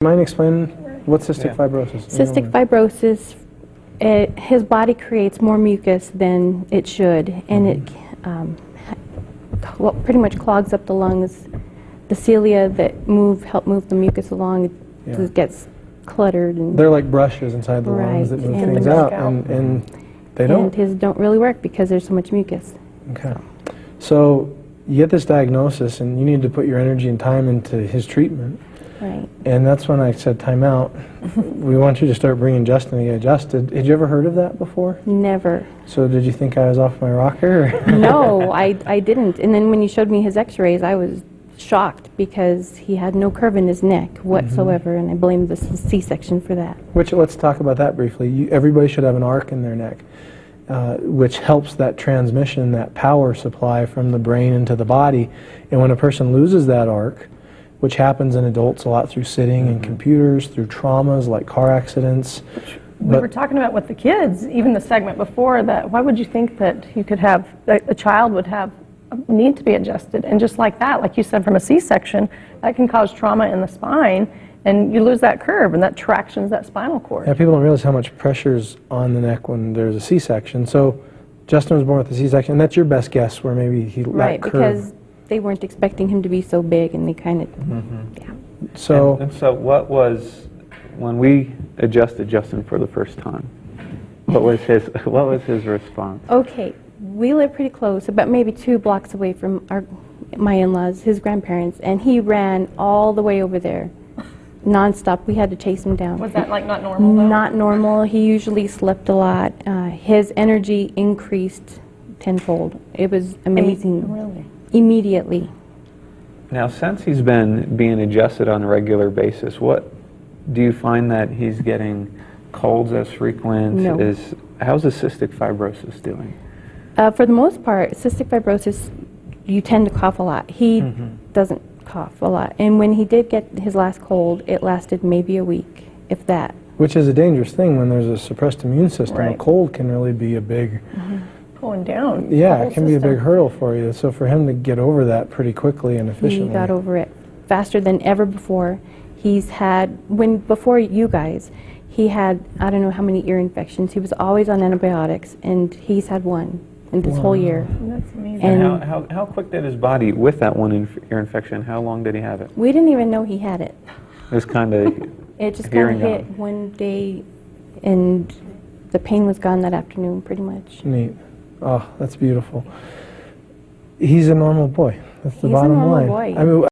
Mind explaining what's cystic fibrosis? Cystic fibrosis, his body creates more mucus than it should, and it pretty much clogs up the lungs. The cilia that help move the mucus along, it gets cluttered. And they're like brushes inside the lungs that move things out, and they don't. And his don't really work because there's so much mucus. Okay. So you get this diagnosis, and you need to put your energy and time into his treatment. Right. And that's when I said, time out. We want you to start bringing Justin to get adjusted. Had you ever heard of that before? Never. So did you think I was off my rocker? No, I didn't. And then when you showed me his x-rays, I was shocked because he had no curve in his neck whatsoever, and I blamed the C-section for that. Which, let's talk about that briefly. Everybody should have an arc in their neck, which helps that transmission, that power supply from the brain into the body. And when a person loses that arc, which happens in adults a lot through sitting and computers, through traumas like car accidents. We were talking about with the kids, even the segment before, that why would you think that you could have, a child would have a need to be adjusted? And just like that, like you said, from a C-section, that can cause trauma in the spine, and you lose that curve, and that tractions that spinal cord. Yeah, people don't realize how much pressure's on the neck when there's a C-section. So Justin was born with a C-section, and that's your best guess where maybe he Right, that curve. because they weren't expecting him to be so big, and they kind of, yeah. So, and so what was, when we adjusted Justin for the first time, what was his response? Okay, we live pretty close, about maybe 2 blocks away from my in-laws, his grandparents, and he ran all the way over there, nonstop. We had to chase him down. Was that like not normal though? Not normal. He usually slept a lot. His energy increased tenfold. It was amazing. Really? Immediately. Now, since he's been being adjusted on a regular basis, what do you find that he's getting colds as frequent? No. How's the cystic fibrosis doing? For the most part, cystic fibrosis, you tend to cough a lot. He doesn't cough a lot. And when he did get his last cold, it lasted maybe a week, if that. which is a dangerous thing when there's a suppressed immune system. Right. A cold can really be a big... Pulling down. Yeah, it can be a big hurdle for you. So for him to get over that pretty quickly and efficiently. He got over it faster than ever before. He's had, before you guys, he had, I don't know how many ear infections. He was always on antibiotics, and he's had one in this whole year. That's amazing. And how quick did his body, with that one ear infection, how long did he have it? We didn't even know he had it. It was kind of It just kind of hit one day, and the pain was gone that afternoon, pretty much. Neat. Oh, that's beautiful. He's a normal boy. That's the He's a bottom normal line. boy. I mean,